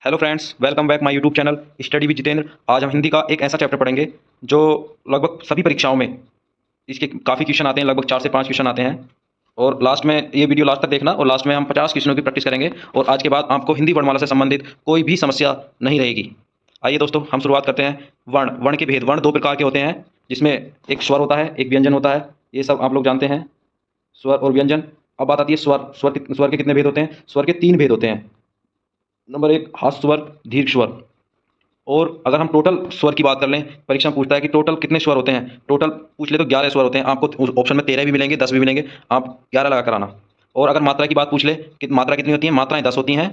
Hello friends, welcome back my YouTube channel study with Jitendra. आज हम हिंदी का एक ऐसा चैप्टर पढ़ेंगे जो लगभग सभी परीक्षाओं में इसके काफ़ी क्वेश्चन आते हैं। लगभग 4 से 5 क्वेश्चन आते हैं। और लास्ट में ये वीडियो लास्ट तक देखना, और लास्ट में हम 50 क्वेश्चनों की प्रैक्टिस करेंगे। और आज के बाद आपको हिंदी वर्णमाला से संबंधित कोई भी समस्या नहीं रहेगी। आइए दोस्तों, हम शुरुआत करते हैं। वर्ण वर्ण के भेद। वर्ण दो प्रकार के होते हैं, जिसमें एक स्वर होता है, एक व्यंजन होता है। ये सब आप लोग जानते हैं, स्वर और व्यंजन। अब बात आती है स्वर। स्वर के कितने भेद होते हैं? स्वर के 3 भेद होते हैं। नंबर 1 हास्य स्वर, दीर्घ स्वर। और अगर हम टोटल स्वर की बात कर लें, परीक्षा में पूछता है कि टोटल कितने स्वर होते हैं। टोटल पूछ ले तो 11 स्वर होते हैं। आपको उस ऑप्शन में 13 भी मिलेंगे, 10 भी मिलेंगे, आप 11 लगा कर आना। और अगर मात्रा की बात पूछ ले कि मात्रा कितनी होती है, मात्राएं 10 होती हैं।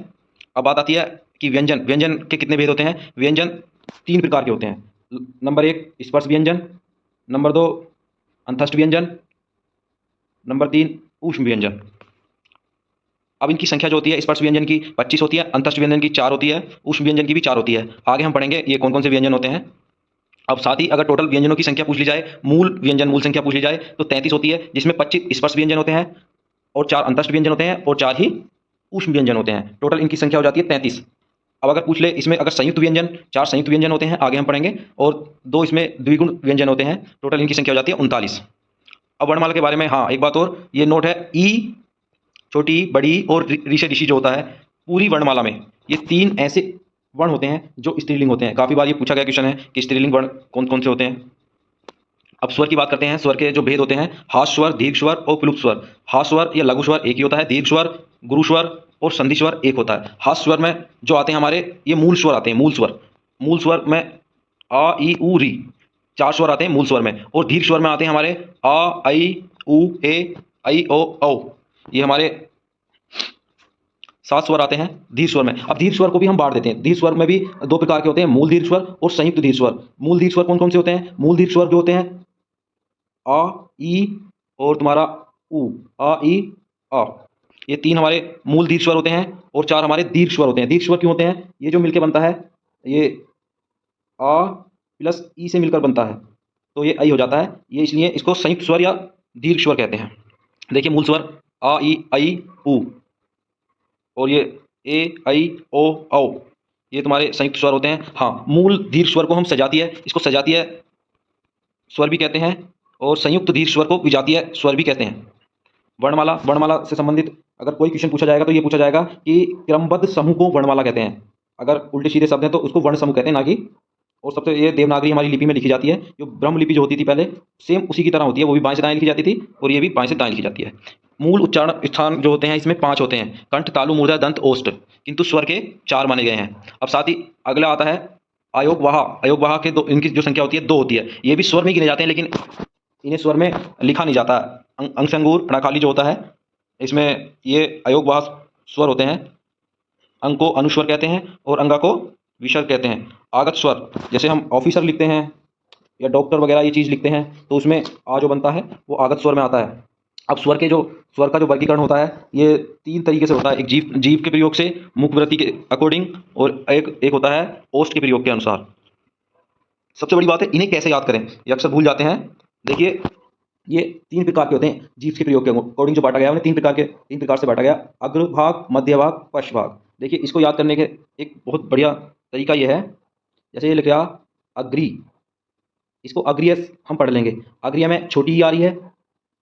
अब बात आती है कि व्यंजन व्यंजन के कितने भेद होते हैं। व्यंजन 3 प्रकार के होते हैं। नंबर 1 स्पर्श व्यंजन, नंबर 2 अंतस्थ व्यंजन, नंबर 3 ऊष्म व्यंजन। अब इनकी संख्या जो होती है, स्पर्श व्यंजन की 25 होती है, अंतस्थ व्यंजन की 4 होती है, ऊष्म व्यंजन की भी 4 होती है। आगे हम पढ़ेंगे ये कौन कौन से व्यंजन होते हैं। अब साथ ही अगर टोटल व्यंजनों की संख्या पूछ ली जाए, मूल व्यंजन मूल संख्या पूछ ली जाए, तो 33 होती है, जिसमें 25 स्पर्श व्यंजन होते हैं और 4 अंतस्थ व्यंजन होते हैं और 4 ही ऊष्म व्यंजन होते हैं। टोटल इनकी संख्या हो जाती है 33। अब अगर पूछ ले इसमें अगर संयुक्त व्यंजन, 4 संयुक्त व्यंजन होते हैं, आगे हम पढ़ेंगे, और 2 इसमें द्विगुण व्यंजन होते हैं। टोटल इनकी संख्या हो जाती है 39। अब वर्णमाला के बारे में हाँ एक बात और, ये नोट है, ई छोटी बड़ी और ऋषि ऋषि जो होता है, पूरी वर्णमाला में ये 3 ऐसे वर्ण होते हैं जो स्त्रीलिंग होते हैं। काफी बार ये पूछा गया क्वेश्चन है कि स्त्रीलिंग वर्ण कौन कौन से होते हैं। अब स्वर की बात करते हैं। स्वर के जो भेद होते हैं, हास स्वर, दीर्घ स्वर और प्लुत स्वर। हास स्वर या लघु स्वर एक ही होता है, दीर्घ स्वर, गुरु स्वर और संधि स्वर एक होता है। हास स्वर में जो आते हैं हमारे, ये मूल स्वर आते हैं। मूल स्वर में आ ई उ री 4 स्वर आते हैं मूल स्वर में। और दीर्घ स्वर में आते हैं हमारे आ आई उ ए आई ओ औ। ये हमारे 7 स्वर आते हैं दीर्घ स्वर में। अब दीर्घ स्वर को भी हम बांट देते हैं। दीर्घ स्वर में भी 2 प्रकार के होते हैं, मूल दीर्घ स्वर और संयुक्त दीर्घ स्वर। मूल दीर्घ स्वर कौन कौन से होते हैं? मूल दीर्घ स्वर जो होते हैं आ ई और तुम्हारा उ, आ ई आ, ये 3 हमारे मूल दीर्घ स्वर होते हैं और 4 हमारे दीर्घ स्वर होते हैं। दीर्घ स्वर क्यों होते हैं? ये जो मिलकर बनता है, ये आ प्लस ई से मिलकर बनता है, तो ये आई हो जाता है। ये इसलिए इसको संयुक्त स्वर या दीर्घ स्वर कहते हैं। देखिए मूल स्वर आ ई आई उ, और ये ए आई ओ औ, ये तुम्हारे संयुक्त स्वर होते हैं। हाँ, मूल दीर्घ स्वर को हम सजातीय, इसको सजातीय स्वर भी कहते हैं, और संयुक्त दीर्घ स्वर को विजातीय स्वर भी कहते हैं। वर्णमाला वर्णमाला से संबंधित अगर कोई क्वेश्चन पूछा जाएगा तो ये पूछा जाएगा कि क्रमबद्ध समूह को वर्णमाला कहते हैं। अगर उल्टे सीधे शब्द हैं तो उसको वर्ण समूह कहते हैं, ना कि। और सबसे ये देवनागरी हमारी लिपि में लिखी जाती है। जो ब्रह्म लिपि जो होती थी पहले, सेम उसी की तरह होती है। वो भी बाएं से दाएं लिखी जाती थी और ये भी बाएं से दाएं लिखी जाती है। मूल उच्चारण स्थान जो होते हैं इसमें 5 होते हैं, कंठ, तालु, मूर्धा, दंत, ओष्ठ। किंतु स्वर के 4 माने गए हैं। अब साथ ही अगला आता है अयोग वाह। अयोग वाह के 2, इनकी जो संख्या होती है 2 होती है। ये भी स्वर में गिने जाते हैं, लेकिन इन्हें स्वर में लिखा नहीं जाता। अंग संगूर अणाखाली जो होता है, इसमें ये अयोग वाह स्वर होते हैं। अंग को अनुस्वर कहते हैं और अंगा को विसर्ग कहते हैं। आगत स्वर, जैसे हम ऑफिसर लिखते हैं या डॉक्टर वगैरह ये चीज़ लिखते हैं, तो उसमें आ जो बनता है वो आगत स्वर में आता है। अब स्वर का जो वर्गीकरण होता है, ये 3 तरीके से होता है। एक जीव जीव के प्रयोग से, मुखवृत्ति के अकॉर्डिंग, और एक होता है ओष्ठ के प्रयोग के अनुसार। सबसे बड़ी बात है इन्हें कैसे याद करें, ये अक्सर भूल जाते हैं। देखिए ये 3 प्रकार के होते हैं जीव के प्रयोग के अकॉर्डिंग। जो बांटा गया है उन्हें 3 प्रकार से बांटा गया, अग्रभाग, मध्य भाग, पश्च भाग। देखिए इसको याद करने के एक बहुत बढ़िया तरीका ये है, जैसे ये लिख रहा अग्री, इसको अग्रिय हम पढ़ लेंगे। अग्रिय में छोटी ई आ रही है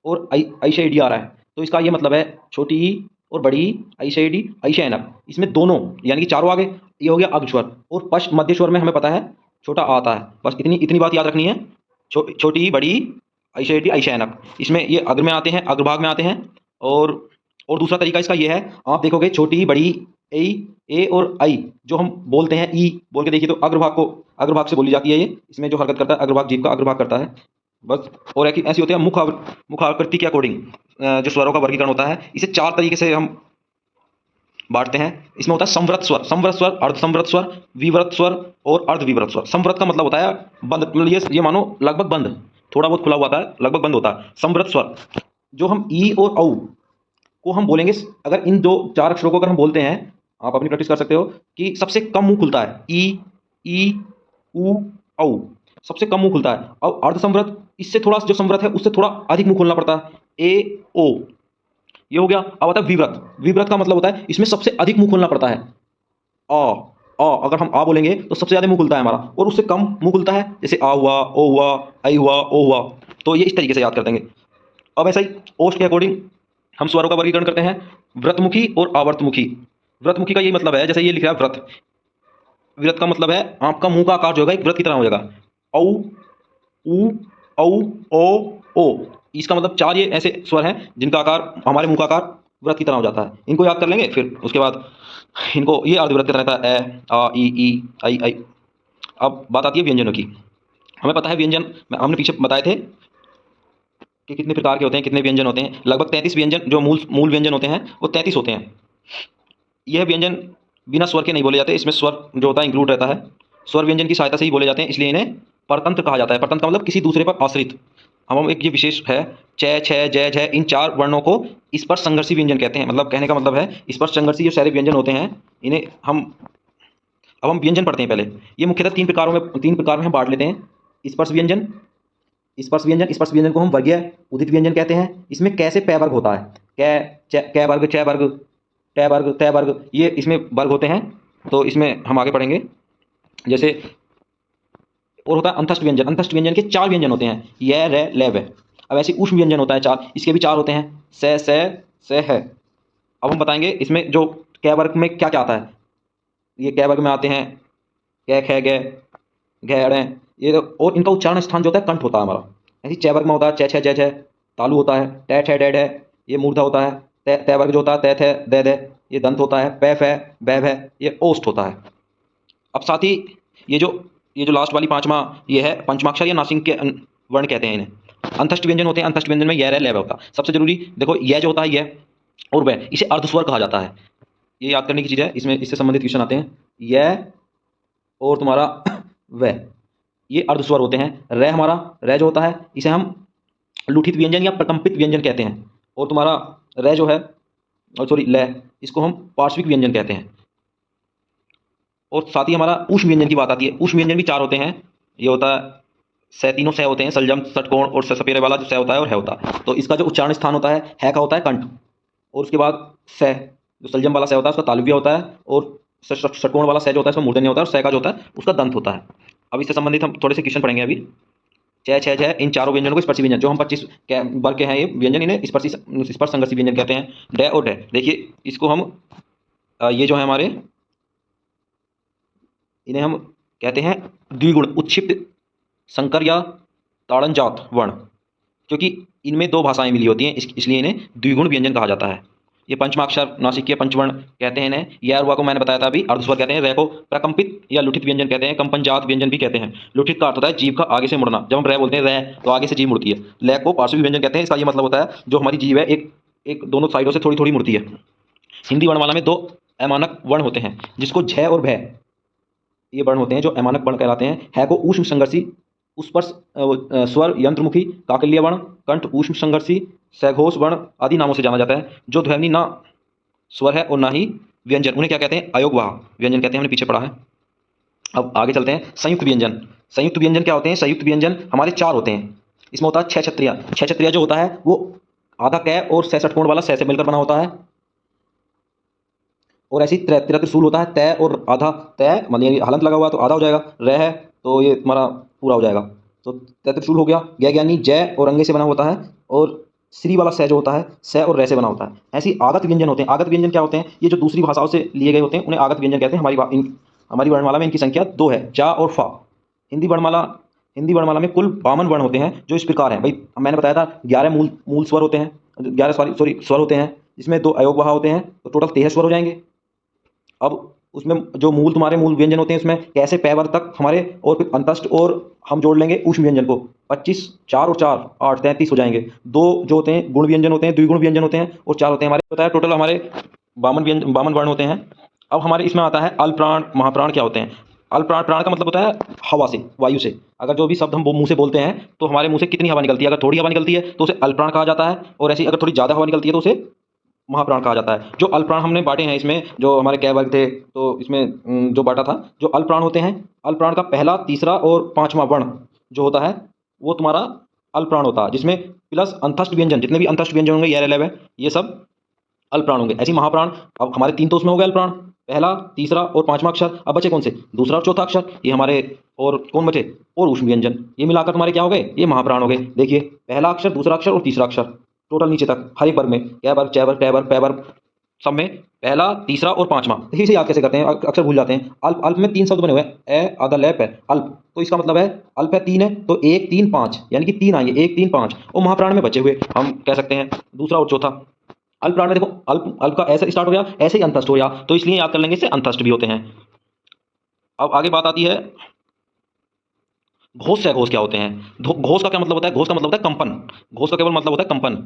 और ऐशे डी आ रहा है, तो इसका ये मतलब है छोटी ई और बड़ी ई, ऐशे डी, ऐशे एनक, इसमें दोनों यानी कि चारों आगे। ये हो गया अग्र स्वर। और पश्च मध्य स्वर में हमें पता है छोटा आ आता है। बस इतनी इतनी बात याद रखनी है। छोटी ई, बड़ी ई, ऐशे डी, ऐशे एनक, इसमें ये अग्र में आते हैं, अग्रभाग में आते हैं। और दूसरा तरीका इसका ये है, आप देखोगे छोटी ई, बड़ी ए और आई जो हम बोलते हैं ई बोल के देखिए, तो अग्रभाग से बोली जाती है। ये इसमें जो हरकत करता है अग्रभाग, जीभ का अग्रभाग करता है बस। और ऐसी होती है मुखाकृति के अकॉर्डिंग जो स्वरों का वर्गीकरण होता है, इसे 4 तरीके से हम बांटते हैं। इसमें होता है संवृत स्वर, अर्ध संवृत स्वर, विवृत स्वर और अर्ध विवृत स्वर। संवृत का मतलब होता है बंद, मतलब ये मानो लगभग बंद, थोड़ा बहुत खुला हुआ होता है, लगभग बंद होता है। संवृत स्वर जो हम ई और औ को हम बोलेंगे, अगर इन 4 अक्षरों को अगर हम बोलते हैं, आप अपनी प्रैक्टिस कर सकते हो कि सबसे कम मुंह खुलता है ई उ औ, सबसे कम मुंह खुलता है। और अर्ध संवृत, इससे थोड़ा जो संवृत है उससे थोड़ा अधिक मुंह खोलना पड़ता है, ए ओ, ये हो गया। अब आता है विवृत। विवृत का मतलब होता है इसमें सबसे अधिक मुंह खोलना पड़ता है, अ। अगर हम आ बोलेंगे तो सबसे ज़्यादा मुंह खुलता है हमारा, और उससे कम मुंह खुलता है, जैसे आ हुआ, ओ हुआ, आई हुआ, ओ हुआ। तो ये इस तरीके से याद कर देंगे। अब ऐसा ही ओष्ठ के अकॉर्डिंग हम स्वरों का वर्गीकरण करते हैं, व्रतमुखी और आवर्तमुखी। व्रतमुखी का ये मतलब है, जैसे ये लिख रहा है व्रत, व्रत का मतलब है आपका मुंह का आकार जो होगा एक व्रत की तरह हो जाएगा। औ, उ, औ, ओ, ओ। इसका मतलब चार ये ऐसे स्वर हैं जिनका आकार हमारे मुंह का आकार व्रत की तरह हो जाता है। इनको याद कर लेंगे, फिर उसके बाद इनको ये अर्धव्रत की तरह रहता है, ए, आ, ई, आई, आई। अब बात आती है व्यंजनों की। हमें पता है व्यंजन हमने पीछे बताए थे कि कितने प्रकार के होते हैं, कितने व्यंजन होते हैं। लगभग 33 व्यंजन जो मूल मूल व्यंजन होते हैं वो 33 होते हैं। यह व्यंजन बिना स्वर के नहीं बोले जाते, इसमें स्वर जो होता है इंक्लूड रहता है। स्वर व्यंजन की सहायता से ही बोले जाते हैं, इसलिए इन्हें परतंत्र कहा जाता है। परतंत्र का मतलब किसी दूसरे पर आश्रित। हम एक ये विशेष है, च, छ, जय, झ, इन चार वर्णों को स्पर्श संघर्षी व्यंजन कहते हैं। मतलब कहने का मतलब है स्पर्श संघर्षी जो सारे व्यंजन होते हैं इन्हें हम, अब हम व्यंजन पढ़ते हैं पहले। ये मुख्यतः तीन प्रकार में हम बांट लेते हैं। स्पर्श व्यंजन, स्पर्श व्यंजन को हम वर्गीय उदित व्यंजन कहते हैं। इसमें कैसे पै वर्ग होता है, कै वर्ग, च वर्ग, ट वर्ग, तय वर्ग, ये इसमें वर्ग होते हैं। तो इसमें हम आगे पढ़ेंगे। जैसे और होता है अंतस्थ व्यंजन। अंतस्थ व्यंजन के चार व्यंजन होते हैं, य, रे, ले, वे। अब ऐसे ऊष्म व्यंजन होता है चार, इसके भी चार होते हैं, से, है। अब हम बताएंगे इसमें जो कै वर्ग में क्या क्या आता है। ये कै वर्ग में आते हैं कै, ख, गे, घ, ड़, ये तो, और इनका उच्चारण स्थान जो होता है कंठ होता है हमारा। ऐसे च वर्ग में होता है च, छ, जय, झ, तालु होता है, ट, ठ, डैड है, ये मूर्धा होता है। तय वर्ग जो होता है तय, थे, दे, दे, ये दंत होता है। पै, फै, बै, भै, ये ओष्ठ होता है। अब साथ ही ये जो लास्ट वाली पांचवा ये है पंचमाक्षर या नासिक के वर्ण कहते हैं इन्हें। अंतस्थ व्यंजन होते हैं। अंतस्थ व्यंजन में य, रे, ले, वे होता है। सबसे जरूरी देखो, यह जो होता है यह और वह, इसे अर्धस्वर कहा जाता है। ये याद करने की चीज है, इसमें इससे संबंधित क्वेश्चन आते हैं। यह और तुम्हारा वह, ये अर्धस्वर होते हैं। रे हमारा, रे जो होता है इसे हम लुठित व्यंजन या प्रकंपित व्यंजन कहते हैं। और तुम्हारा रे जो है, सॉरी ले, इसको हम पार्श्विक व्यंजन कहते हैं। और साथ ही हमारा ऊष्म व्यंजन की बात आती है। ऊष्म व्यंजन भी चार होते हैं। ये होता है सह, तीनों सह होते हैं, सलजम, षटकोण और सपेरे वाला जो सह होता है और है होता है। तो इसका जो उच्चारण स्थान होता है का होता है कंठ। और उसके बाद सह, जो सलजम वाला सह होता है उसका तालव्य होता है, और षटकोण वाला सह जो होता है उसका मूर्धन्य होता है, और सह का जो होता है उसका दंत होता है। अब इससे संबंधित हम थोड़े से क्वेश्चन पढ़ेंगे अभी। छह छह छह, इन चारों व्यंजनों को स्पर्शी व्यंजन, जो हम 25 वर्ग के हैं ये व्यंजन, इन्हें स्पर्श संघर्षी व्यंजन कहते हैं। डे और डे, देखिए इसको हम ये जो है हमारे, इन्हें हम कहते हैं द्विगुण उत्क्षिप्त संकर या ताड़नजात वर्ण, क्योंकि इनमें दो भाषाएं मिली होती हैं, इसलिए इन्हें द्विगुण व्यंजन कहा जाता है। ये पंचमाक्षर नासिकीय पंचवर्ण कहते हैं इन्हें। यह रुआ को मैंने बताया था अभी, अर्धस्वर कहते हैं। रे को प्रकंपित या लुठित व्यंजन कहते हैं। कंपनजात व्यंजन भी कहते हैं। लुठित का अर्थ होता है जीभ का आगे से मुड़ना। जब हम रे बोलते हैं रे, तो आगे से जीभ मुड़ती है। ले को पार्श्विक व्यंजन कहते हैं। इसका ये मतलब होता है जो हमारी जीभ है एक एक दोनों साइडों से थोड़ी थोड़ी मुड़ती है। हिंदी वर्णमाला में दो अमानक वर्ण होते हैं, जिसको झ और भय, ये वर्ण होते हैं जो अमानक वर्ण कहलाते हैं। है को ऊष्म संघर्षी, उस पर स्वर यंत्रमुखी काकल्य वर्ण, कंठ ऊष्म संघर्षी, सघोष वर्ण आदि नामों से जाना जाता है। जो ध्वनि ना स्वर है और ना ही व्यंजन, उन्हें क्या कहते हैं, अयोगवाह व्यंजन कहते हैं। हमने पीछे पढ़ा है। अब आगे चलते हैं। संयुक्त व्यंजन। संयुक्त व्यंजन क्या होते हैं? संयुक्त व्यंजन हमारे चार होते हैं। इसमें होता है छह छत्रिया। छह छत्रिया जो होता है वो आधा कै और सह षटकोण वाला सह से मिलकर बना होता है। और ऐसी त्रिशूल होता है, तय और आधा, तय मतलब हलंत लगा हुआ तो आधा हो जाएगा, रह है तो ये तुम्हारा पूरा हो जाएगा। तो त्रिशूल हो गया। गै ज्ञानी जय और अंगे से बना होता है, और श्री वाला सह जो होता है सह और रह से बना होता है। ऐसी आगत व्यंजन होते हैं। आगत व्यंजन क्या होते हैं? ये जो दूसरी भाषाओं से लिए गए होते हैं उन्हें आगत व्यंजन कहते हैं। हमारी वर्णमाला में इनकी संख्या 2 है, जा और फा। हिंदी वर्णमाला हिंदी वर्णमाला में कुल 52 वर्ण होते हैं, जो इस प्रकार हैं। भाई मैंने बताया था 11 मूल स्वर होते हैं, 11 सॉरी स्वर होते हैं, जिसमें 2 अयोगवाह होते हैं, तो टोटल 13 स्वर हो जाएंगे। अब उसमें जो मूल व्यंजन होते हैं उसमें कैसे पैवर तक हमारे, और फिर अंतस्थ और हम जोड़ लेंगे ऊष्म व्यंजन को, 25, 4 और 4 8 33 हो जाएंगे। 2 जो होते हैं गुण व्यंजन होते हैं, द्विगुण व्यंजन होते हैं, और 4 होते हैं हमारे, बताया टोटल हमारे 52 वर्ण होते हैं। अब हमारे इसमें आता है अल्पप्राण महाप्राण क्या होते हैं। अल्पप्राण, प्राण का मतलब होता है हवा से, वायु से। अगर जो भी शब्द हम मुंह से बोलते हैं तो हमारे मुंह से कितनी हवा निकलती है, अगर थोड़ी हवा निकलती है तो उसे अल्पप्राण कहा जाता है, और ऐसी अगर थोड़ी ज़्यादा हवा निकलती है तो उसे महाप्राण कहा जाता है। जो अल्पप्राण हमने बांटे हैं इसमें, जो हमारे कै वर्ग थे, तो इसमें जो बांटा था, जो अल्पप्राण होते हैं, अल्पप्राण का पहला, तीसरा और पांचवा वर्ण जो होता है वो तुम्हारा अल्पप्राण होता है, जिसमें प्लस अंतस्थ व्यंजन, जितने भी अंतस्थ व्यंजन होंगे ये सब अल्पप्राण होंगे। ऐसी महाप्राण, अब हमारे 3 तो उसमें हो गए अल्पप्राण, पहला, तीसरा और पांचवा अक्षर। अब बचे कौन से? दूसरा और चौथा अक्षर। ये हमारे और कौन बचे? और ऊष्म व्यंजन। ये मिलाकर तुम्हारे क्या हो गए? ये महाप्राण हो गए। देखिए, पहला अक्षर, दूसरा अक्षर और तीसरा अक्षर, टोटल नीचे तक हर एक वर्ग में, कै वर्ग, चै वर्ग, टै वर्ग, पै वर्ग, सब में पहला, तीसरा और पांचवा। देखिए इसे याद कैसे करते हैं, अक्षर भूल जाते हैं। अल्प, अल्प में 3 शब्द बने हुए हैं, ए, आधा, लैप है। अल्प तो इसका मतलब है, अल्प है 3 है तो 1 3 5, यानी कि 3 आएंगे, 1 3 5। और महाप्राण में बचे हुए हम कह सकते हैं दूसरा और चौथा। अल्प प्राण में देखो, अल्प, अल्प का ऐसे स्टार्ट हो गया, ऐसे ही अंतस्थ हो गया, तो इसलिए याद कर लेंगे इसे अंतस्थ भी होते हैं। अब आगे बात आती है घोष से अघोष क्या होते हैं। घोष का क्या मतलब होता है? घोष का मतलब होता है कंपन। घोष का केवल मतलब होता है कंपन।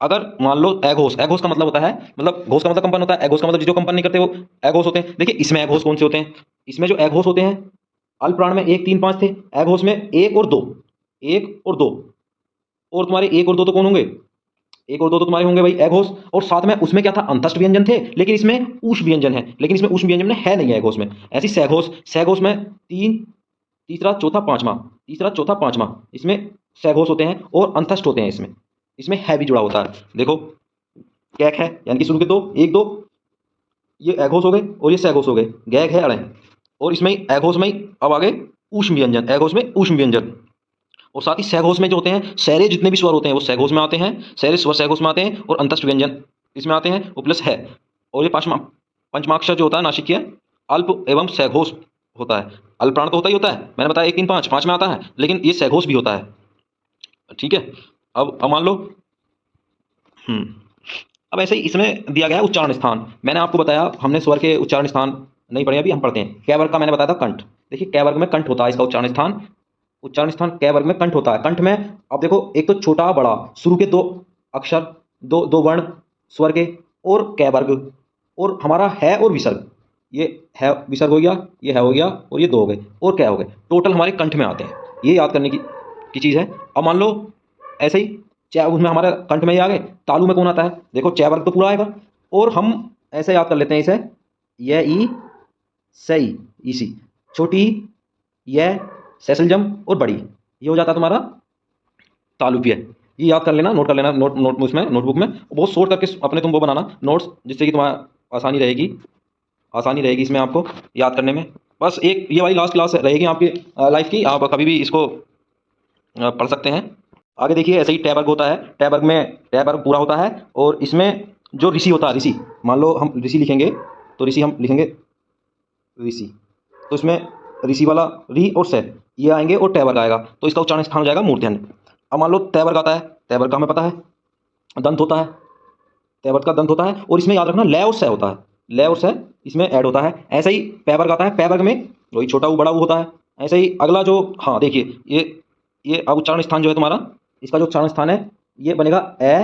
अगर मान लो अघोष, अघोष का मतलब होता है, मतलब घोष का मतलब कंपन होता है, अघोष का मतलब जो कंपन नहीं करते वो अघोष होते हैं। देखिए इसमें अघोष कौन से होते हैं? इसमें जो अघोष होते हैं, अल्प प्राण में 1 3 5 थे, अघोष में 1 और 2, 1 और 2, और तुम्हारे 1 और 2 तो कौन होंगे? 1 और 2 तो तुम्हारे होंगे भाई अघोष। और साथ में उसमें क्या था? अंतस्थ व्यंजन थे, लेकिन इसमें ऊष्म व्यंजन है, लेकिन इसमें ऊष्म व्यंजन में है नहीं है अघोष में। ऐसी सघोष, सघोष में 3, तीसरा चौथा पांचवा, तीसरा चौथा पांचवा, इसमें सघोष होते हैं और अंतस्थ होते हैं। इसमें इसमें है भी जुड़ा होता है। देखो कैक है, यानी कि शुरू के 2 1 2, ये अघोष हो गए और ये सघोष हो गए। गैग है, अड़े, और इसमें अघोष में अब आगे ऊष्म व्यंजन, अघोष में ऊष्म व्यंजन। और साथ ही सघोष में जो होते हैं, सैरे जितने भी स्वर होते हैं वो सघोष में आते हैं, सैरे स्वर सघोष में आते हैं, और अंतस्थ व्यंजन इसमें आते हैं, वो प्लस है। और ये पांचवा, पंचमाक्षर जो होता है नासिकीय, अल्प एवं सघोष होता है। अल्प प्राण तो होता ही होता है, मैंने बताया 1 3 5 5 में आता है, लेकिन ये सघोष भी होता है। ठीक है। अब मान लो हम्म अब ऐसे ही इसमें दिया गया है उच्चारण स्थान। मैंने आपको बताया, हमने स्वर के उच्चारण स्थान नहीं पढ़े, अभी हम पढ़ते हैं। कै वर्ग का मैंने बताया था कंठ। देखिए कै वर्ग में कंठ होता है, इसका उच्चारण स्थान, उच्चारण स्थान कै वर्ग में कंठ होता है। कंठ में अब देखो, एक तो छोटा बड़ा, शुरू के 2 अक्षर, दो दो वर्ण स्वर के, और कै वर्ग, और हमारा है और विसर्ग। ये है विसर्ग हो गया, ये है हो गया, और ये 2 हो गए, और क्या हो गए, टोटल हमारे कंठ में आते हैं। ये याद करने की चीज़ है। अब मान लो ऐसे ही च उसमें हमारे कंठ में ये आ गए। तालु में कौन आता है? देखो च वर्ग तो पूरा आएगा, और हम ऐसे याद कर लेते हैं इसे, ये ई सही, इसी छोटी यह सैसलजम और बड़ी, ये हो जाता है तुम्हारा तालुप्य। ये याद कर लेना, नोट कर लेना, नोट उसमें नोटबुक में बहुत शॉर्ट करके अपने तुम वो बनाना नोट्स, जिससे कि तुम्हारा आसानी रहेगी इसमें आपको याद करने में। बस एक ये वाली लास्ट क्लास रहेगी आपकी लाइफ की, आप कभी भी इसको पढ़ सकते हैं। आगे देखिए ऐसे ही टैबर्ग होता है। टैबर्ग में टैबर्ग पूरा होता है, और इसमें जो ऋषि होता है, ऋषि मान लो हम ऋषि लिखेंगे, तो ऋषि हम लिखेंगे ऋषि, तो इसमें ऋषि वाला री और से ये आएंगे, और टैबर्ग आएगा, तो इसका उच्चारण स्थान हो जाएगा मूर्धन्य। अब मान लो तैवर्ग आता है, तैवर्ग का हमें पता है दंत होता है, तैवर्ग का दंत होता है, और इसमें याद रखना लय और सय होता है, लय और सय इसमें ऐड होता है। ऐसे ही पैवर्ग आता है, पैवर्ग में वही छोटा वो बड़ा वो होता है। ऐसे ही अगला जो, हाँ देखिए ये अब उच्चारण स्थान जो है तुम्हारा, इसका जो उच्चारण स्थान है ये बनेगा ए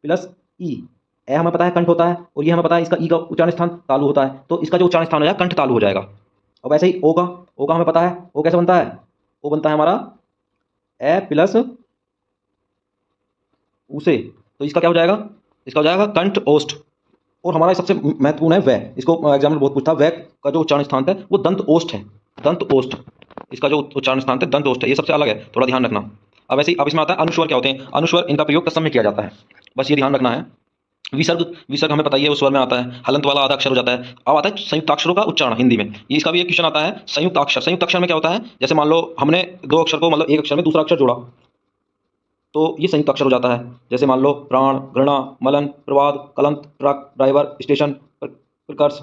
प्लस ई। ए हमें पता है कंठ होता है, और ये हमें पता है इसका ई का उच्चारण स्थान तालु होता है, तो इसका जो उच्चारण स्थान हो जाएगा कंठ तालु हो जाएगा। अब ऐसे ही ओ का हमें पता है, ओ कैसे बनता है? ओ बनता है हमारा ए प्लस उसे, तो इसका क्या हो जाएगा? इसका हो जाएगा कंठ ओष्ठ। और हमारा सबसे महत्वपूर्ण है वह, इसको एग्जाम में बहुत पूछता है, वह का जो उच्चारण स्थान है वो दंत ओष्ठ है, दंत ओष्ठ, इसका जो उच्चारण स्थान है दंत ओष्ठ है, ये सबसे अलग है, थोड़ा ध्यान रखना। अब ऐसे ही अब इसमें आता है अनुस्वर क्या होते हैं। अनुस्वर इनका प्रयोग तत्सम में किया जाता है, बस ये ध्यान रखना है। विसर्ग, विसर्ग हमें पता ही है उस स्वर में आता है, हलंत वाला आधा अक्षर हो जाता है। अब आता है संयुक्त अक्षरों का उच्चारण हिंदी में, ये इसका भी एक क्वेश्चन आता है। संयुक्त अक्षर, संयुक्त अक्षर में क्या होता है? जैसे मान लो हमने 2 अक्षर को, मतलब एक अक्षर में दूसरा अक्षर जोड़ा, तो ये संयुक्त अक्षर हो जाता है। जैसे मान लो प्राण, घृणा, मलन, प्रवाद, कलंत, ट्रक, ड्राइवर, स्टेशन, प्रकर्ष,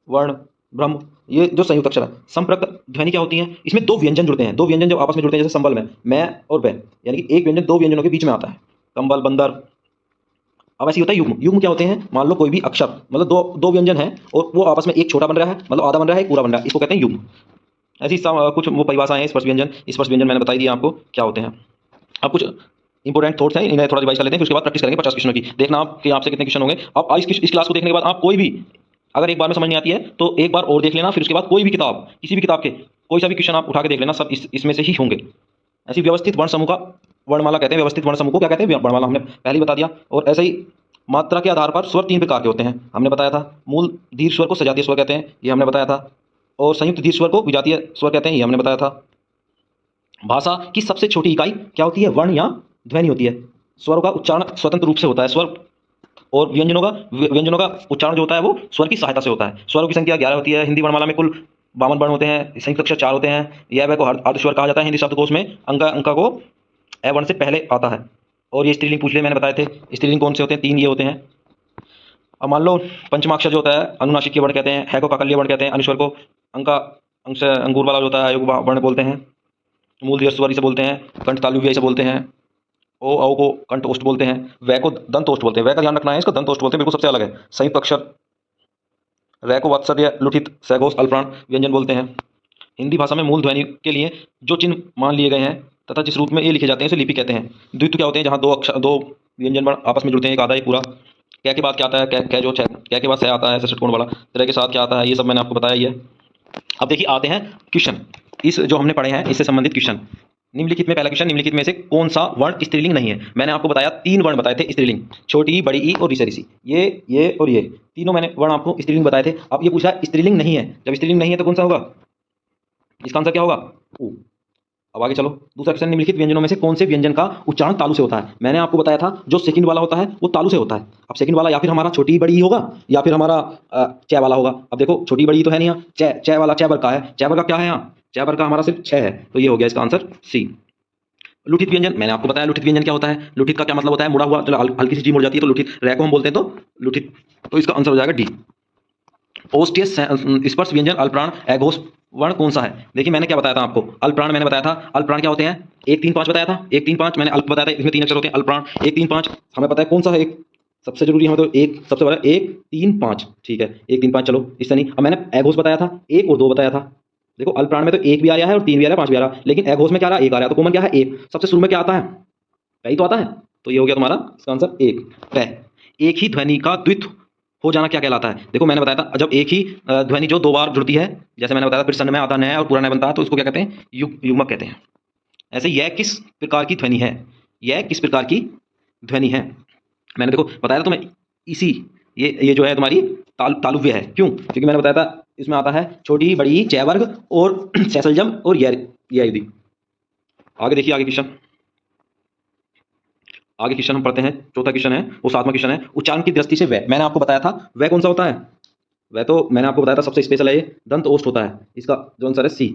वर्ण, ब्रह्म, ये जो संयुक्त अक्षर है। संप्रक्त ध्वनि क्या होती है? इसमें 2 व्यंजन जुड़ते हैं, 2 व्यंजन जब आपस में जुड़ते हैं, जैसे संबल में मैं और वह, यानी कि एक व्यंजन 2 व्यंजनों के बीच में आता है, कंबल, बंदर। अब ऐसे ही होता है युग्म। युग्म क्या होते हैं? मान लो कोई भी अक्षर, मतलब दो व्यंजन है, और वो आपस में एक छोटा बन रहा है, मतलब आधा बन रहा है, एक पूरा बन रहा है, इसको कहते हैं युग्म। ऐसी कुछ वो परिभाषाएं हैं। स्पर्श व्यंजन, स्पर्श व्यंजन मैंने बताई दी आपको क्या होते हैं। अब कुछ इंपॉर्टेंट थॉट्स हैं, इन्हें थोड़ा रिवाइज कर लेते हैं, फिर उसके बाद प्रैक्टिस करेंगे 50 क्वेश्चनों की। देखना आप कि आपसे कितने क्वेश्चन होंगे। अब इस क्लास को देखने के बाद आप कोई भी, अगर एक बार में समझ नहीं आती है तो एक बार और देख लेना, फिर उसके बाद कोई भी किताब, किसी भी किताब के कोई सा भी क्वेश्चन आप उठा के देख लेना, सब इसमें से ही होंगे। ऐसी व्यवस्थित वर्ण समूह का वर्णमाला कहते हैं, व्यवस्थित वर्ण समूह को क्या कहते हैं? वर्णमाला, हमने पहले ही बता दिया। और ऐसे ही मात्रा के आधार पर स्वर 3 प्रकार के होते हैं, हमने बताया था। मूल दीर्घ स्वर को सजातीय स्वर कहते हैं, ये हमने बताया था। और संयुक्त दीर्घ स्वर को विजातीय स्वर कहते हैं, ये हमने बताया था। भाषा की सबसे छोटी इकाई क्या होती है? वर्ण या ध्वनि होती है। स्वरों का उच्चारण स्वतंत्र रूप से होता है। स्वर और व्यंजनों का उच्चारण जो होता है वो स्वर की सहायता से होता है। स्वरों की संख्या 11 होती है। हिंदी वर्णमाला में कुल 52 वर्ण होते हैं। संयुक्त अक्षर 4 होते हैं। यह व को अर्धस्वर कहा जाता है। हिंदी शब्दकोश में अंका को ए वर्ण से पहले आता है। और ये स्त्रीलिंग पूछ लिए मैंने बताए थे। स्त्रीलिंग कौन से होते हैं? 3 ये होते हैं। अब मान लो पंचमाक्षर जो होता है अनुनासिक वर्ण कहते हैं, है को काकल्य वर्ण कहते हैं, अनुस्वर को अंका अंश अंगूर वाला जो होता है अयोग वर्ण बोलते हैं, मूल दीर्घ स्वर इसे बोलते हैं, कंठ तालुव्य इसे बोलते हैं, ओ औ को कंठ ओष्ठ बोलते हैं, व को दंत ओष्ठ बोलते हैं। व का ध्यान रखना है, इसको दंत ओष्ठ बोलते हैं, बिल्कुल सबसे अलग है। संयुक्त अक्षर र को वात्सल्य लुठित सघोष अल्पप्राण व्यंजन बोलते हैं। हिंदी भाषा में मूल ध्वनि के लिए जो चिन्ह मान लिए गए हैं तथा जिस रूप में ये लिखे जाते हैं उसे लिपि कहते हैं। द्वित्व क्या होते हैं? जहाँ दो व्यंजन वर्ण आपस में जुड़ते हैं, एक आधा एक पूरा। कै के बाद क्या आता है? कै जो कै के बाद सह आता है, ऐसे षटकोण वाला। तरह के साथ क्या आता है? ये सब मैंने आपको बताया ही है। अब देखिए आते हैं क्वेश्चन, इस जो हमने पढ़े हैं इससे संबंधित क्वेश्चन। निम्नलिखित में पहला क्वेश्चन, निम्नलिखित में से कौन सा वर्ण स्त्रीलिंग नहीं है? मैंने आपको बताया 3 वर्ण बताए थे स्त्रीलिंग, छोटी ई, बड़ी ई और ऋषि। ये और ये तीनों मैंने वर्ण आपको स्त्रीलिंग बताए थे। अब ये पूछा स्त्रीलिंग नहीं है, जब स्त्रीलिंग नहीं है तो कौन सा होगा? इसका आंसर क्या होगा? ऊ। अब आगे चलो, दूसरा क्वेश्चन, निम्नलिखित व्यंजनों में से कौन से व्यंजन का उच्चारण तालु से होता है? मैंने आपको बताया था जो सेकंड वाला होता है वो तालु से होता है। अब सेकंड वाला या फिर हमारा छोटी बड़ी होगा या फिर हमारा च वाला होगा। अब देखो छोटी बड़ी तो है नहीं यहाँ, च वाला च वर्ग का है। च वर्ग का क्या है? यहाँ च वर्ग का हमारा सिर्फ 6 है, तो ये हो गया इसका आंसर सी। लुठित व्यंजन मैंने आपको बताया, लुठित व्यंजन क्या होता है? लुठित का क्या मतलब होता है? मुड़ा हुआ, चलो हल्की सी जी मुड़ जाती है तो लुठित, रै को हम बोलते हैं तो लुठित, तो इसका आंसर हो जाएगा डी। ओष्ठीय स्पर्श व्यंजन अल्पप्राण अघोष वर्ण कौन सा है? देखिए मैंने क्या बताया था आपको, अल्पप्राण मैंने बताया था। अल्पप्राण क्या होते हैं? 1 3 5 बताया था। 1 3 5 मैंने अल्प बताया था, इसमें 3 अक्षर होते हैं अल्पप्राण। 1 3 5 हमें पता है कौन सा है, एक सबसे जरूरी हमें तो एक सबसे बड़ा 1 3 5, ठीक है 1 3 5 चलो इससे नहीं। अब मैंने अघोष बताया था, 1 और 2 बताया था। देखो अल्पप्राण में तो 1 भी आ रहा है और 3 भी आ रहा है, 5 भी आ रहा है, लेकिन अघोष में क्या आ रहा है? 1 आ रहा है, तो कॉमन क्या है? 1। सबसे शुरू में क्या आता है? पै तो आता है, तो ये हो गया तुम्हारा इसका आंसर 1 पै। एक ही ध्वनि का द्वित्व हो जाना क्या कहलाता है? देखो मैंने बताया था जब एक ही ध्वनि जो 2 बार जुड़ती है, जैसे मैंने बताया था प्रसन्न में आधा नया और पूरा नया बनता है, तो उसको क्या कहते हैं? युग्मक कहते हैं। ऐसे यह किस प्रकार की ध्वनि है? यह किस प्रकार की ध्वनि है? मैंने देखो बताया था तुम्हें, इसी ये जो है तुम्हारी तालुव्य है। क्यों? क्योंकि मैंने बताया था इसमें आता है छोटी बड़ी च वर्ग और सैसलजम और यदि। आगे देखिए, आगे क्वेश्चन हम पढ़ते हैं। चौथा क्वेश्चन है वो 7वां क्वेश्चन है, उच्चारण की दृष्टि से व। मैंने आपको बताया था वह कौन सा होता है? वह तो मैंने आपको बताया था सबसे स्पेशल है, ये दंत ओष्ठ होता है। इसका जो आंसर है सी।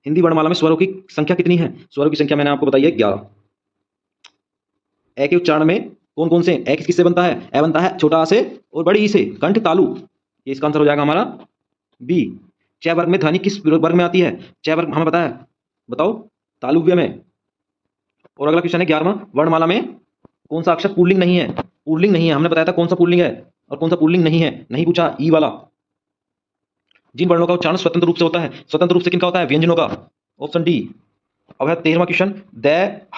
हिंदी वर्णमाला में स्वरों की संख्या कितनी है? स्वरों की संख्या मैंने आपको बताई है 11। ए के उच्चारण में कौन कौन से? ए किससे बनता है? ए बनता है छोटा आ से और बड़ी ई से, कंठ तालु। ये इसका आंसर हो जाएगा हमारा बी। च वर्ग में ध्वनि किस वर्ग में आती है? च वर्ग हमें पता है, बताओ, तालुव्य में। और अगला क्वेश्चन है 11वां, वर्णमाला में कौन सा अक्षर पुल्लिंग नहीं है? पुल्लिंग नहीं है, हमने बताया था कौन सा पुल्लिंग है और कौन सा पुल्लिंग नहीं है, नहीं पूछा, ई वाला। जिन वर्णों का उच्चारण स्वतंत्र रूप से होता है, स्वतंत्र रूप से किनका होता है? व्यंजनों का। Option D. अब है 13वां क्वेश्चन, द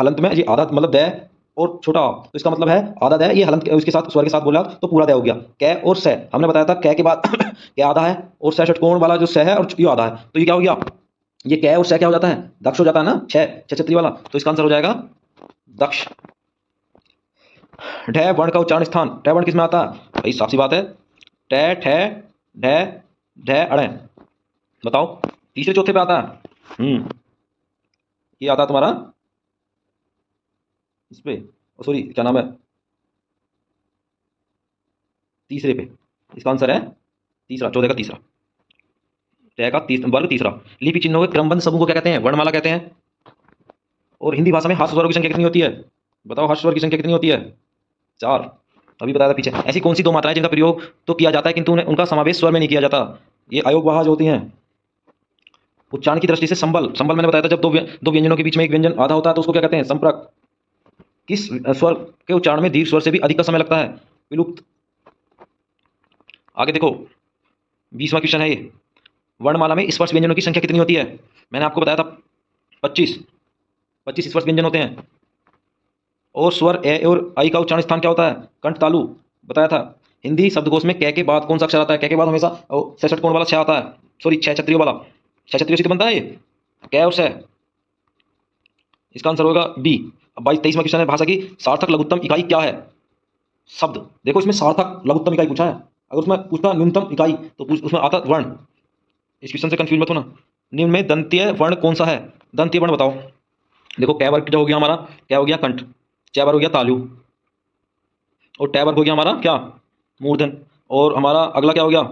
हलंत में, ये आधा मतलब द और छोटा आ, तो इसका मतलब है आधा द, ये हलंत उसके साथ स्वर के साथ बोला तो पूरा द हो गया। कै और स, हमने बताया था कै के बाद क्या आधा है और स षटकोण वाला जो स है और ये आधा है, तो ये क्या हो गया? ये कै और स क्या हो जाता है? दक्ष हो जाता है ना, छह छत्री वाला, तो इसका आंसर हो जाएगा दक्ष। ढ वर्ण का उच्चारण स्थान, ढ वर्ण किसमें आता है? भाई साफ सी बात है, ट ठ ढ ढ अड़, बताओ तीसरे चौथे पे आता है। ये आता है तुम्हारा इस पे, सॉरी क्या नाम है, तीसरे पे। इसका आंसर है तीसरा, चौथे का तीसरा, ट का वर्ग तीसरा। लिपि चिन्हों के क्रमबद्ध समूह को क्या कहते हैं? वर्णमाला कहते हैं। और हिंदी भाषा में हास्य स्वरों की संख्या कितनी होती है? बताओ हास्य स्वर की संख्या कितनी होती है? 4। अभी बताया था पीछे। ऐसी कौन सी 2 मात्राएं जिनका प्रयोग तो किया जाता है किंतु उनका समावेश स्वर में नहीं किया जाता? ये अयोगवाह जो होती हैं। उच्चारण की दृष्टि से संबल, संबल मैंने बताया था जब दो व्यंजनों के बीच में एक व्यंजन आधा होता है तो उसको क्या कहते हैं? संपर्क। किस स्वर के उच्चारण में दीर्घ स्वर से भी अधिक का समय लगता है? विलुप्त। आगे देखो 20वां क्वेश्चन है ये, वर्णमाला में स्पर्श व्यंजनों की संख्या कितनी होती है? मैंने आपको बताया था 25 स्पर्श व्यंजन होते हैं। और स्वर ए और आई का उच्चारण स्थान क्या होता है? कंठ तालु, बताया था। हिंदी शब्दकोश में कै के बाद कौन सा अक्षर आता है? कै के बाद हमेशा षटकोण वाला छ आता है, सॉरी छह छत्रियों वाला, छह छत्रियों से तो बनता है ये कै और छ। इसका आंसर होगा बी। अब 23वां क्वेश्चन है, भाषा की सार्थक लघुत्तम इकाई क्या है? शब्द। देखो इसमें सार्थक लघुत्तम इकाई पूछा है, अगर उसमें पूछता न्यूनतम इकाई तो उसमें आता वर्ण। इस क्वेश्चन से कंफ्यूज मत होना। निम्न में दंतीय वर्ण कौन सा है? दंतीय वर्ण बताओ। देखो कै वर्ग जो हो गया हमारा, क्या हो गया? कंठ। च वर्ग हो गया तालु। और टै वर्ग हो गया हमारा क्या, मूर्धन। और हमारा अगला क्या हो गया,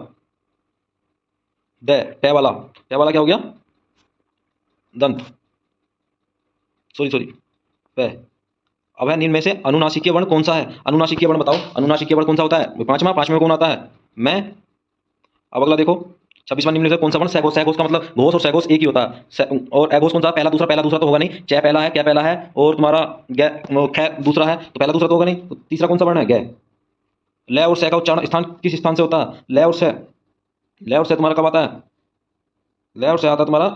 द, टै वाला क्या हो गया, दंत, सॉरी प। अब है निम्न में से अनुनासिकीय वर्ण कौन सा है, अनुनासिकीय वर्ण बताओ, अनुनासिकीय वर्ण कौन सा होता है, पांचवा में कौन आता है, मैं। अब अगला देखो 26वां निम्न में से कौन सा वर्ण, सैघोष, सैघोष का मतलब घोष और सैघोष एक ही होता है। और अघोष कौन सा, पहला दूसरा तो होगा नहीं, च पहला है, क्या पहला है, और तुम्हारा ख दूसरा है, तो पहला दूसरा तो होगा नहीं, तो तीसरा कौन सा वर्ण है, ग। लय और स का उच्चारण स्थान किस स्थान से होता है, लय और स, लय और स तुम्हारा कब आता है, लय और स आता है तुम्हारा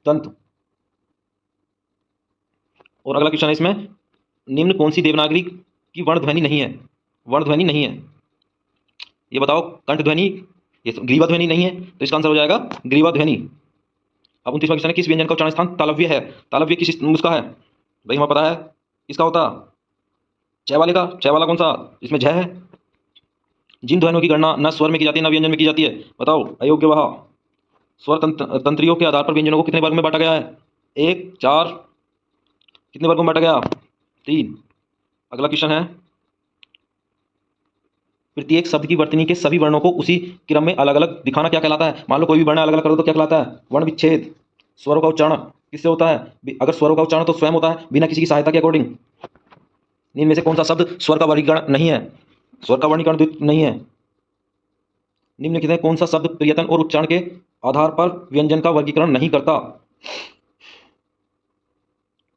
दंत। और अगला क्वेश्चन है इसमें, निम्न कौन सी देवनागरी की वर्ण ध्वनि नहीं है, वर्ण ध्वनि नहीं है, ये बताओ। कंठ ध्वनि, ये ग्रीवा ध्वनि नहीं है, तो इसका आंसर हो जाएगा ग्रीवा ध्वनि। अब 29वां क्वेश्चन है, किस व्यंजन का उच्चारण स्थान तालव्य है, तालव्य किस उसका है, भाई हमें पता है इसका होता च वाले का, च वाला कौन सा, इसमें झ है। जिन ध्वनियों की गणना न स्वर में की जाती है न व्यंजन में की जाती है, बताओ। अयोग्य वह, स्वर तंत्रियों के आधार पर व्यंजनों को कितने वर्ग में बांटा गया है, 1, 4, कितने वर्गों में बांटा गया, 3। अगला क्वेश्चन है, प्रत्येक शब्द की वर्तनी के सभी वर्णों को उसी क्रम में अलग अलग दिखाना क्या कहलाता है, मान लो कोई भी वर्ण अलग अलग कर दो तो क्या कहलाता है, वर्ण विच्छेद। स्वरों का उच्चारण किससे होता है, अगर स्वरों का उच्चारण तो स्वयं होता है बिना किसी की सहायता के अकॉर्डिंग। इनमें से कौन सा शब्द स्वर का वर्गीकरण नहीं है, स्वर का वर्गीकरण नहीं है। निम्नलिखित है कौन सा शब्द प्रियतन और उच्चारण के आधार पर व्यंजन का वर्गीकरण नहीं करता,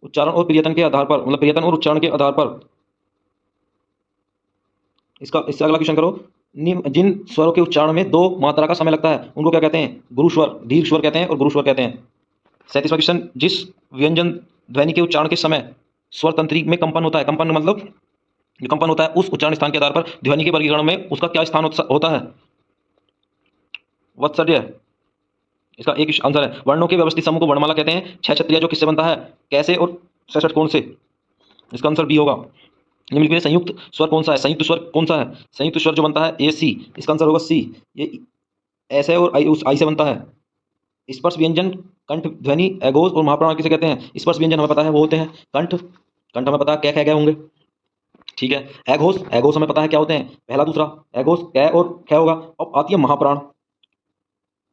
उच्चारण और प्रियतन के आधार पर, मतलब प्रियतन और उच्चारण के आधार पर। इससे अगला क्वेश्चन करो, जिन स्वरों के उच्चारण में 2 मात्रा का समय लगता है उनको क्या कहते हैं, गुरु स्वर, दीर्घ स्वर कहते हैं और गुरु स्वर कहते हैं। 37वां क्वेश्चन, जिस व्यंजन ध्वनि के उच्चारण के समय स्वर तंत्री में कंपन होता है, कंपन मतलब जो कंपन होता है, उस उच्चारण स्थान के आधार पर ध्वनि के वर्गीकरण में उसका क्या स्थान होता है, वत्सर्य। इसका एक आंसर है, वर्णों के व्यवस्थित समूह को वर्णमाला कहते हैं। 6 छत्रिया जो किससे बनता है, कैसे और 66 कौन से, इसका आंसर बी होगा। निम्नलिखित में संयुक्त स्वर कौन सा है, संयुक्त स्वर कौन सा है, संयुक्त स्वर जो बनता है ए सी, इसका आंसर होगा सी। ये ऐसे और आई, उस आई से बनता है। स्पर्श व्यंजन कंठ ध्वनि एगोज और महाप्राण किसे कहते हैं, स्पर्श व्यंजन हमें पता है वो होते हैं कंठ, कंठ हमें पता है क्या क्या होंगे, ठीक है। एघोष, एघोष हमें पता है क्या होते हैं, पहला दूसरा, एघोष कै और ख होगा। अब आती है महाप्राण,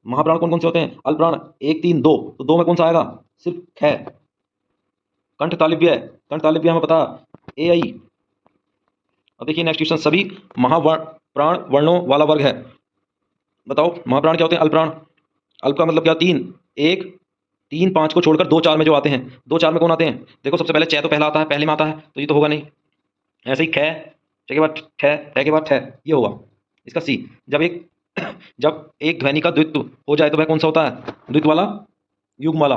महाप्राण कौन कौन से होते हैं, अल्पप्राण 1, 3, 2, तो 2 में कौन सा आएगा, सिर्फ ख। कंठ तालव्य, कंठ तालव्य हमें पता ए आई। अब देखिए नेक्स्ट क्वेश्चन, सभी महाप्राण वर्णों वाला वर्ग है, बताओ महाप्राण क्या होते हैं, अल्पप्राण, अल्प का मतलब क्या, 3, 1, 3, 5 को छोड़कर 2, 4 में जो आते हैं, 2, 4 में कौन आते हैं, देखो सबसे पहले च तो पहला आता है, पहले में आता है, तो ये तो होगा नहीं। ऐसे ही ख, च के बाद ठ, ठ के बाद ठ, ये होगा इसका सी। जब एक ध्वनि का द्वित्व हो जाए तो वह कौन सा होता है, द्वित्व वाला, युग्म वाला,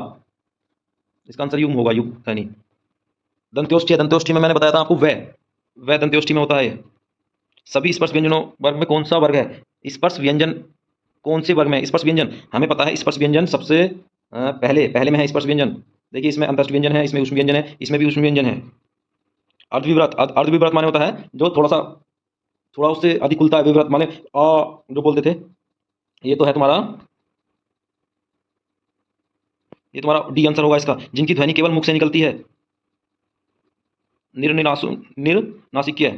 इसका आंसर युग्म होगा, युग्म ध्वनि। दंत्योष्ठी है, दंत्योष्ठी में मैंने बताया था आपको वह दंत्योष्ठी में होता है। सभी स्पर्श व्यंजनों वर्ग में कौन सा वर्ग है, स्पर्श व्यंजन कौन से वर्ग में है, स्पर्श व्यंजन हमें पता है, स्पर्श व्यंजन सबसे पहले में है स्पर्श व्यंजन। देखिए इसमें अंतस्थ व्यंजन है, इसमें ऊष्म व्यंजन है, इसमें भी ऊष्म व्यंजन है। अर्धविव्रत, अर्धविव्रत माने होता है जो थोड़ा उससे अधिक खुलता है, विव्रत माने जो बोलते थे, ये तो है तुम्हारा, ये तुम्हारा डी आंसर होगा इसका, जिनकी ध्वनि केवल मुख से निकलती है, निर्नासिकीय है।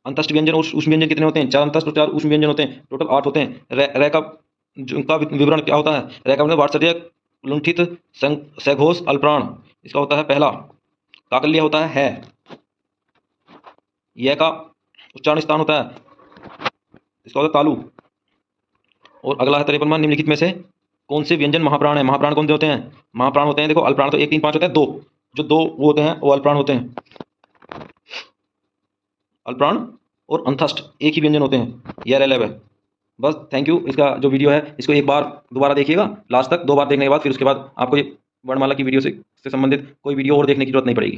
अंतस्थ व्यंजन और ऊष्म व्यंजन कितने होते हैं, 4 अंतस्थ और 4 ऊष्म व्यंजन होते हैं, टोटल 8 होते हैं। रे का उनका विवरण क्या होता है, रे का मतलब वात्सल्य, लुंठित, सैघोष, अल्पप्राण, इसका होता है पहला। काकल्य होता है, यह का उच्चारण स्थान होता है, इसका होता है तालु। और अगला है 53वां, निम्नलिखित में से कौन से व्यंजन महाप्राण है, महाप्राण कौन से होते हैं, महाप्राण होते हैं, देखो अल्पप्राण तो 1, 3, 5 होते हैं, 2 जो 2 वो होते हैं वो अल्पप्राण होते हैं। अल्पप्राण और अंतस्थ एक ही व्यंजन होते हैं, यह रेलेव है। बस थैंक यू, इसका जो वीडियो है इसको एक बार दोबारा देखिएगा लास्ट तक, 2 बार देखने के बाद फिर उसके बाद आपको ये वर्णमाला की वीडियो से संबंधित कोई वीडियो और देखने की जरूरत नहीं पड़ेगी।